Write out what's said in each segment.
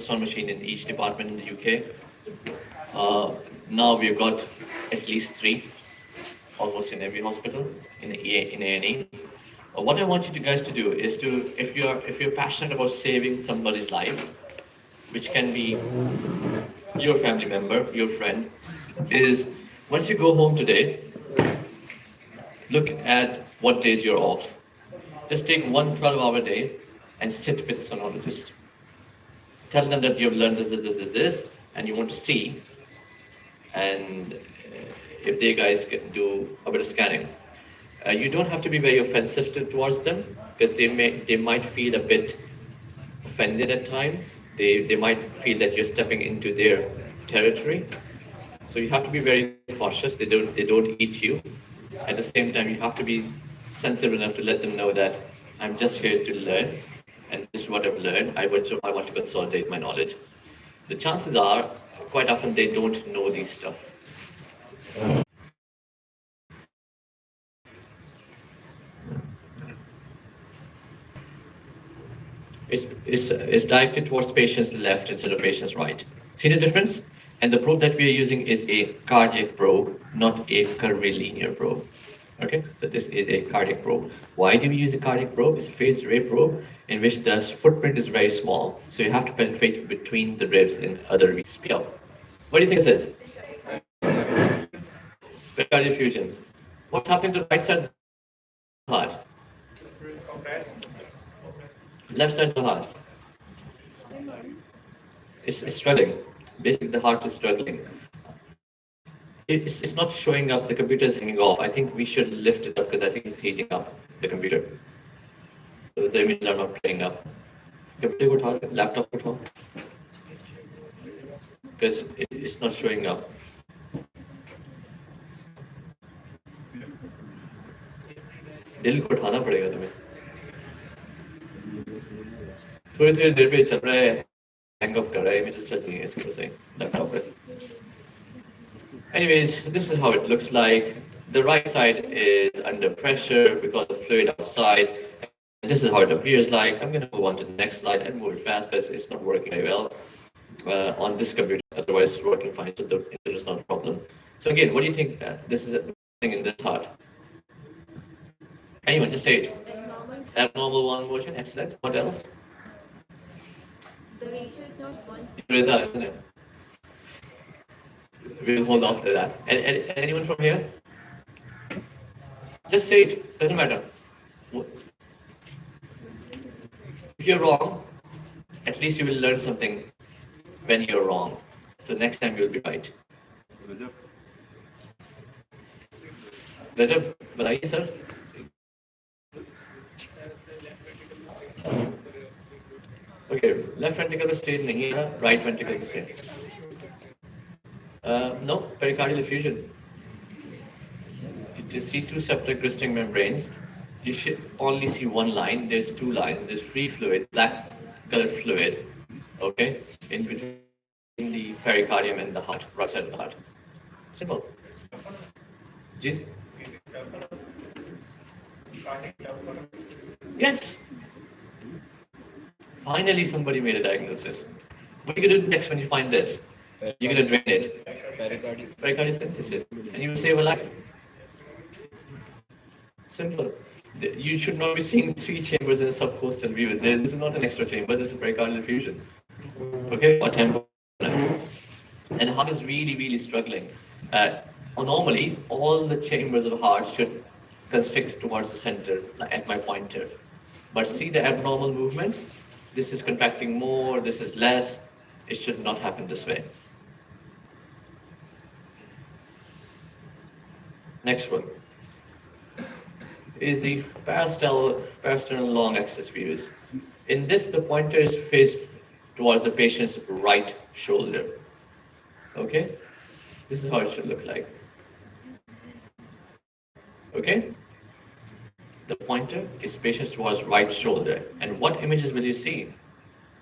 ultrasound machine in each department in the UK. Now we've got at least three, almost in every hospital in A&E. What I want you guys to do is to, if you're passionate about saving somebody's life, which can be your family member, your friend, is once you go home today, look at what days you're off. Just take one 12-hour day and sit with a sonologist. Tell them that you've learned this, and you want to see, and if they guys can do a bit of scanning. You don't have to be very offensive towards them, because they might feel a bit offended at times. They might feel that you're stepping into their territory. So you have to be very cautious. They don't eat you. At the same time, you have to be sensitive enough to let them know that I'm just here to learn, and this is what I've learned. I want to consolidate my knowledge. The chances are, quite often, they don't know these stuff. Is directed towards patient's left instead of patient's right. See the difference? And the probe that we are using is a cardiac probe, not a curvilinear probe. Okay, so this is a cardiac probe. Why do we use a cardiac probe? It's a phased array probe in which the footprint is very small, so you have to penetrate between the ribs and other regions. Speak up. What do you think this is? Pericardial fusion. What's happening to the right side of the heart? Left side of the heart. It's struggling. Basically, the heart is struggling. It's not showing up. The computer is hanging off. I think we should lift it up because I think it's heating up the computer. So the images are not playing up. Computer को उठाओ, laptop को उठाओ, because it's not showing up. दिल को उठाना पड़ेगा तुम्हें. थोड़ी थोड़ी देर पे चल रहा है, hang up कर रहा है, images चल रही हैं इसके ऊपर से laptop पे. Anyways, this is how it looks like. The right side is under pressure because of fluid outside. And this is how it appears like. I'm going to move on to the next slide and move it fast because it's not working very well on this computer. Otherwise, it's working fine, so there is not a problem. So again, what do you think this is a thing in this heart? Anyone, just say it. Abnormal one motion, excellent. What else? The ratio is not 1. Rhythm, isn't it? We'll hold off to that. And anyone from here? Just say it. Doesn't matter. If you're wrong, at least you will learn something when you're wrong. So next time you'll be right. Rajab, बताइए sir. Okay, left ventricle state नहीं है, right ventricle state. No, pericardial effusion. You see two separate crystalline membranes. You should only see one line. There's two lines. There's free fluid, black colored fluid, okay, in between the pericardium and the heart, right side of the heart. Simple. Jeez. Yes. Finally, somebody made a diagnosis. What are you going to do next when you find this? You're going to drain it. Pericardial synthesis. And you will save a life. Simple. You should not be seeing 3 chambers in a subcostal view. This is not an extra chamber, this is pericardial effusion. Okay? Or temporal. And the heart is really, really struggling. Normally, all the chambers of the heart should constrict towards the center, like at my pointer. But see the abnormal movements? This is contracting more, this is less. It should not happen this way. Next one is the parasternal long axis views. In this, the pointer is faced towards the patient's right shoulder. Okay? This is how it should look like. Okay? The pointer is patient's towards right shoulder. And what images will you see?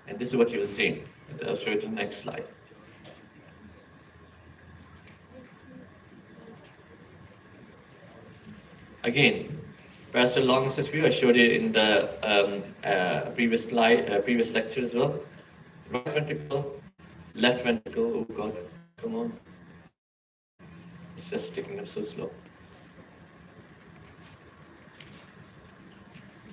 And this is what you will see. I'll show you the next slide. Again, parasternal long axis view, I showed you in the previous slide, previous lecture as well. Right ventricle, left ventricle. Oh God, come on. It's just sticking up so slow.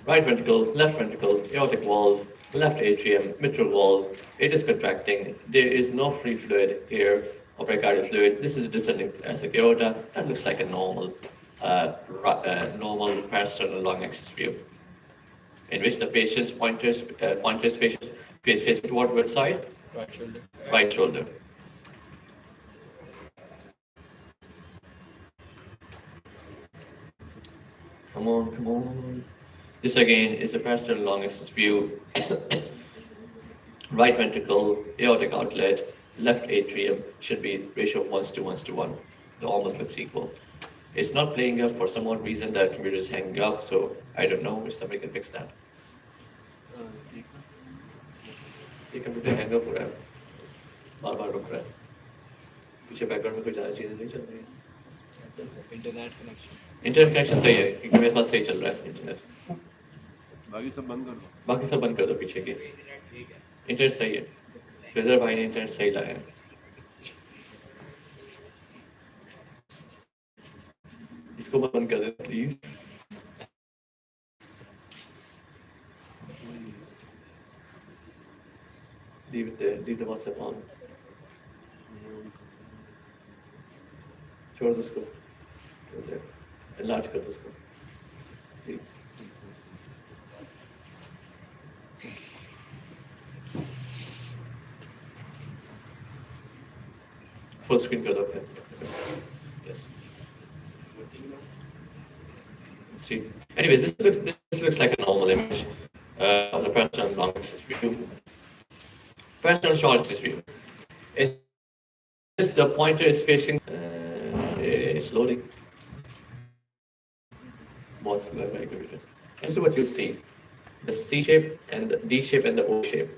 Right ventricle, left ventricle, aortic valve, left atrium, mitral valve. It is contracting. There is no free fluid here or pericardial fluid. This is a descending thoracic aorta. That looks like a normal, normal parasternal long axis view, in which the patient's pointers patient facing toward which side? Right shoulder. Right shoulder. Come on, come on. This again is a parasternal long axis view. Right ventricle, aortic outlet, left atrium should be ratio of 1:1:1. It almost looks equal. It's not playing up for some odd reason. The computer is hanging up, so I don't know if somebody can fix that. ये computer hang up हो रहा है, बार बार रुक रहा है, पीछे background में कोई ज़्यादा चीज़ें नहीं चल रही हैं। इंटरनेट कनेक्शन सही है क्योंकि मेरे पास सही चल रहा है इंटरनेट। बाकी सब बंद कर दो पीछे की। इंटरनेट सही है, रिजर्व भाई ने इंटरनेट सही लाया है। इसको बंद कर दे please. Leave it there, leave the WhatsApp on। छोड़ दो इसको, enlarge कर दो इसको प्लीज। Full screen कर दो फिर। Yes. See. Anyways, this looks like a normal image of the parasternal long axis view. Parasternal short axis view. In this, the pointer is facing. It's loading. बहुत slow है computer. This is what you see: the C shape and the D shape and the O shape.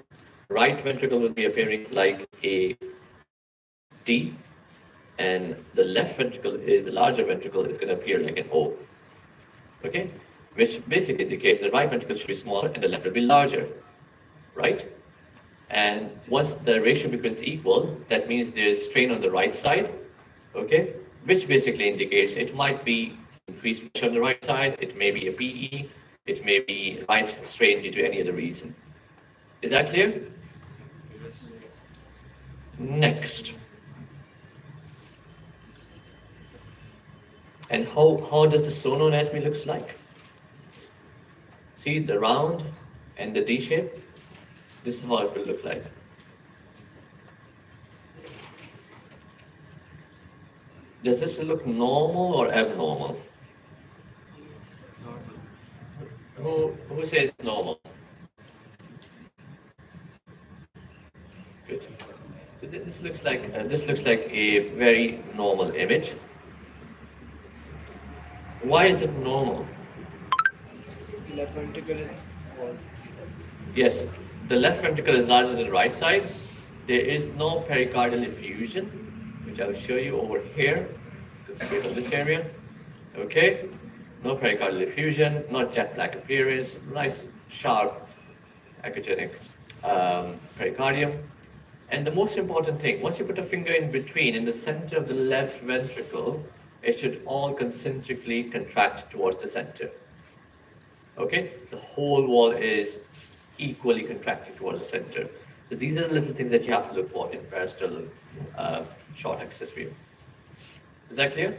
Right ventricle will be appearing like a D, and the left ventricle is the larger ventricle is going to appear like an O. Okay, which basically indicates the right ventricle should be smaller and the left will be larger, right? And once the ratio becomes equal, that means there is strain on the right side, okay, which basically indicates it might be increased pressure on the right side, it may be a PE, it may be right strain due to any other reason. Is that clear? Next. And how does the sono anatomy looks like? See the round and the D shape? This is how it will look like. Does this look normal or abnormal? Who says normal? Good. So this looks like a very normal image. Why is it normal? Left ventricle is wall. Yes, the left ventricle is larger than the right side. There is no pericardial effusion, which I will show you over here. Concentrate on this area. Okay, no pericardial effusion, not jet black appearance, nice sharp echogenic pericardium. And the most important thing, once you put a finger in between, in the center of the left ventricle, it should all concentrically contract towards the center. Okay, the whole wall is equally contracting towards the center. So these are the little things that you have to look for in parasternal short axis view. Is that clear?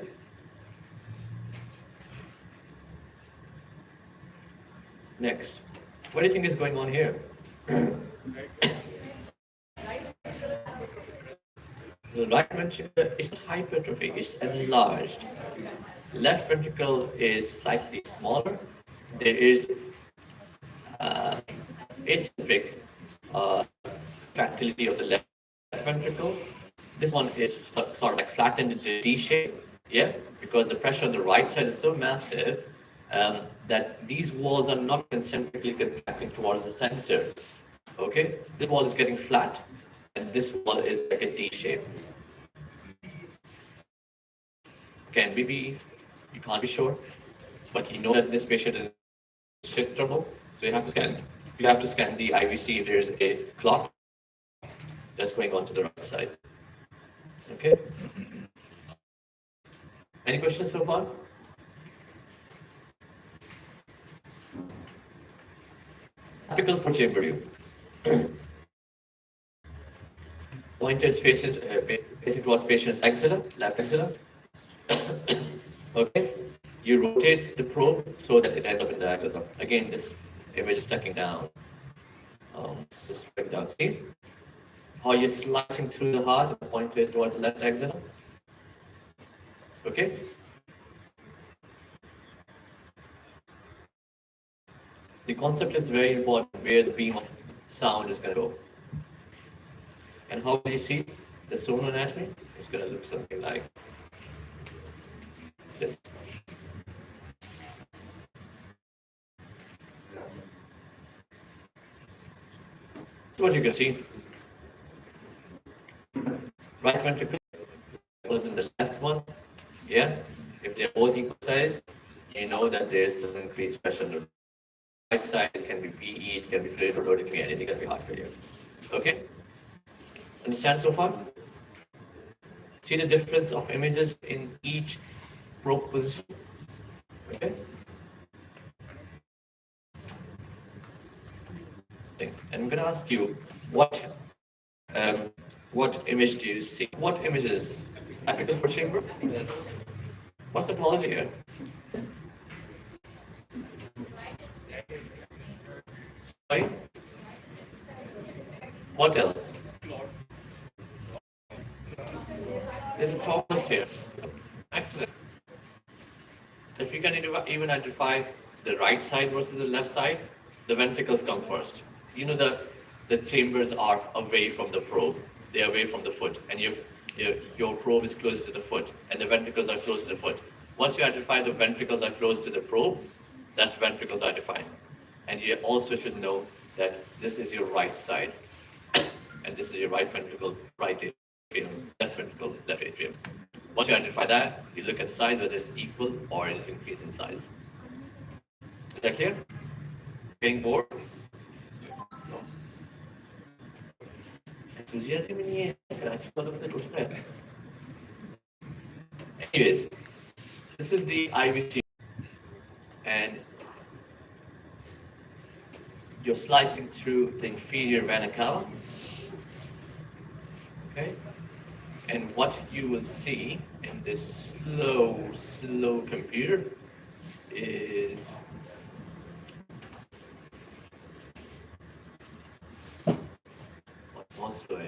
Next, what do you think is going on here? The right ventricle is hypertrophy, it's enlarged. Left ventricle is slightly smaller. There is asymmetric contractility of the left ventricle. This one is sort of like flattened into D shape, yeah, because the pressure on the right side is so massive that these walls are not concentrically contracting towards the center. Okay, this wall is getting flat, and this wall is like a D shape. Can we be? You can't be sure, but you know that this patient is shit trouble, so you have to scan. You have to scan the IVC if there is a clot that's going on to the right side. Okay? Any questions so far? Typical for chamber view. Pointer is facing towards patient's axilla, left axilla. Okay? You rotate the probe so that it ends up in the axilla. Again, this image is tucking down. Just bring down. See how you're slicing through the heart and the pointer is towards the left axilla? Okay? The concept is very important where the beam of sound is going to go. And how do you see the stone anatomy? It's going to look something like this. So what you can see, right ventricle other than the left one, yeah. If they're both equal size, you know that there's some increased pressure on the right side. It can be PE, it can be fluid overload, it can be anything, it can be heart failure. Okay? Understand so far? See the difference of images in each probe position? Okay? And I'm going to ask you, what image do you see? What images? Apical for chamber? Yes. What's the pathology here? Sorry? What else? There's a thrombus here. Excellent. If you can even identify the right side versus the left side, the ventricles come first. You know the chambers are away from the probe. They're away from the foot, and your probe is close to the foot, and the ventricles are close to the foot. Once you identify the ventricles are close to the probe, that's ventricles are defined. And you also should know that this is your right side, and this is your right ventricle, right atrium, left ventricle, left atrium. Once you identify that, you look at size, whether it's equal or it is increased in size. Is that clear? Getting bored? No. Enthusiasm नहीं है, फिर अच्छी बात होता है दोस्त है. Anyways, this is the IVC, and you're slicing through the inferior vena cava. Okay, and what you will see in this slow computer is also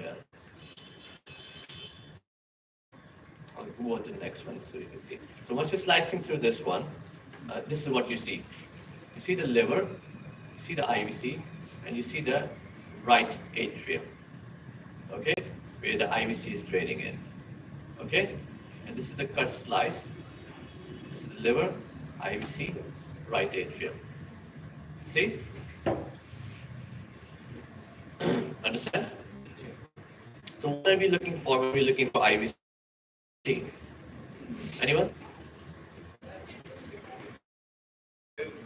I'll move on to the next one so you can see. So once you're slicing through this one, this is what you see. You see the liver, you see the IVC, and you see the right atrium. Okay, where the IVC is draining in. Okay, and this is the cut slice. This is the liver, IVC, right atrium. See? Understand? So what are we looking for when we're looking for IVC? Anyone?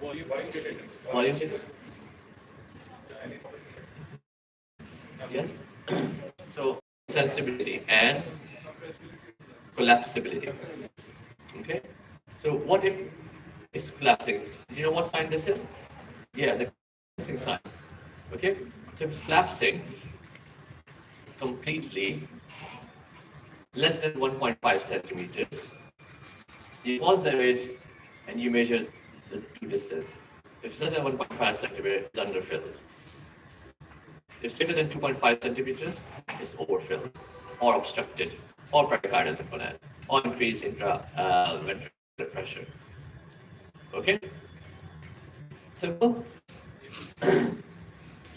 Volume changes? Yes? So sensibility and collapsibility. Okay? So what if it's collapsing? You know what sign this is? Yeah, the collapsing sign. Okay? So if it's collapsing completely less than 1.5 centimeters, you pause the image and you measure the two distance. If it's less than 1.5 centimeters, it's underfilled. If it's greater than 2.5 centimeters, it's overfilled or obstructed or pericardial tamponade or increased intraventricular pressure. Okay? Simple?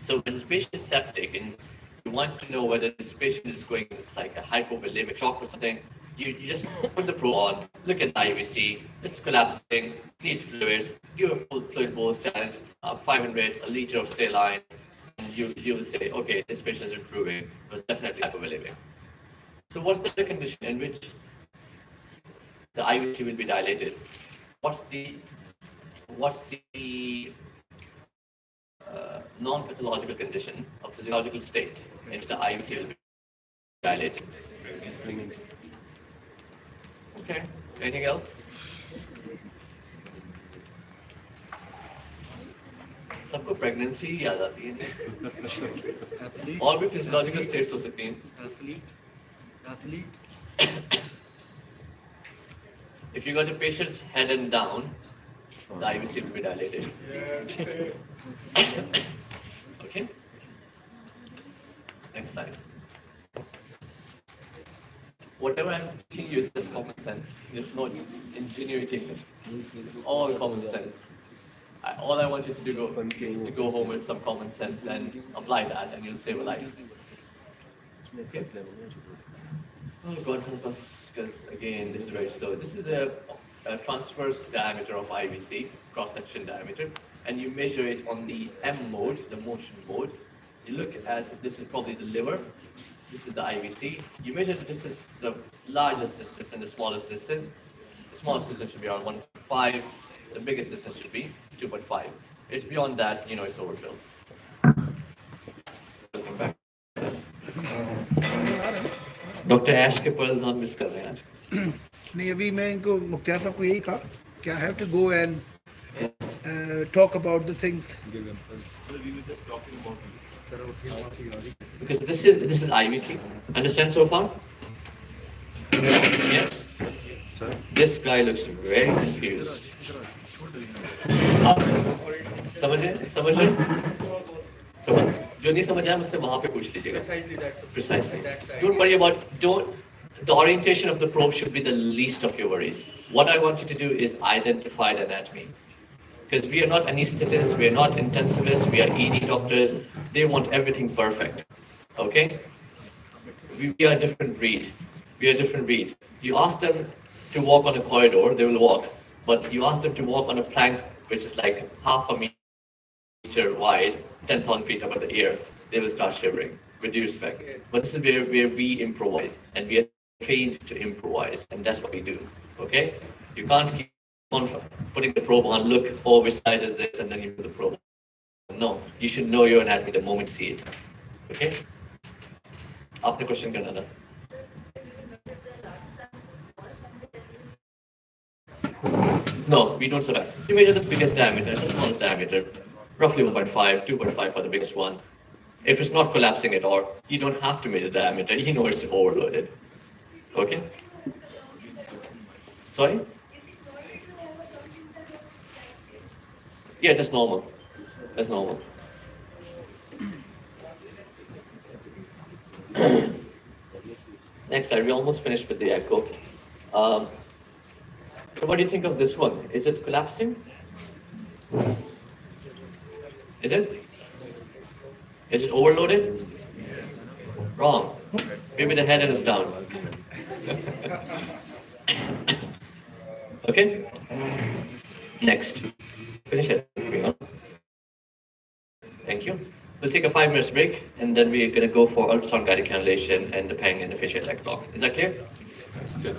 So when the patient is septic and you want to know whether this patient is going into like a hypovolemic shock or something, you just put the probe on, look at the IVC, it's collapsing, needs fluids, give a full fluid bolus challenge, 500, a liter of saline, and you will say, okay, this patient is improving, it was definitely hypovolemic. So what's the condition in which the IVC will be dilated? What's the non-pathological condition of physiological state in which the IVC will be dilated. Okay. Anything else? सबको pregnancy ही याद आती है और भी physiological states हो सकती हैं If you got the patient's head and down, the IVC will be dilated. Okay? Next slide. Whatever I'm teaching you is just common sense. It's not ingenuity. It's all common sense. All I want you to do to go home with some common sense and apply that, and you'll save a life. Okay? Oh God help us, because again, this is very slow. This is the transverse diameter of IVC, cross-section diameter, and you measure it on the M mode, the motion mode. You look at, this is probably the liver, this is the IVC. You measure the distance, the largest distance and the smallest distance. The smallest distance should be around 1.5, the biggest distance should be 2.5. It's beyond that, you know, it's overfilled. Welcome back. Doctor ऐश के purse हम miss कर रहे हैं आज नहीं अभी मैं इनको मुख्तियार साहब को यही कहा कि I have to go and talk about the things because this is IVC. Understand so far? Yes. This guy looks very confused. समझ रहे? जो नहीं समझ आया मुझसे वहां पे पूछ लीजिएगा. Precisely. Don't worry about. The orientation of the probe should be the least of your worries. What I want you to do is identify the anatomy. Because we are not anesthetists, we are not intensivists, we are ED doctors. They want everything perfect. Okay? We are a different breed. We are a different breed. You ask them to walk on a corridor, they will walk. But you ask them to walk on a plank which is like half a meter wide, 10,000 feet above the air, they will start shivering, with due respect. But this is where we improvise, and we are trained to improvise, and that's what we do. Okay? You can't keep on putting the probe on, look, oh, which side is this, and then you put the probe on. No, you should know your anatomy the moment you see it. Okay? Aapne question karna tha. No, we don't select. You measure the biggest diameter, the smallest diameter, roughly 1.5, 2.5 for the biggest one. If it's not collapsing at all, you don't have to measure diameter. You know it's overloaded. Okay? Sorry? Yeah, that's normal. That's normal. Next slide. We almost finished with the echo. So what do you think of this one? Is it collapsing? Is it? Is it overloaded? Wrong. Maybe the head is down. Okay? Next. Finish it. Thank you. We'll take a 5 minutes break, and then we're going to go for ultrasound guided cannulation and the pang and the facial leg block. Is that clear? Good.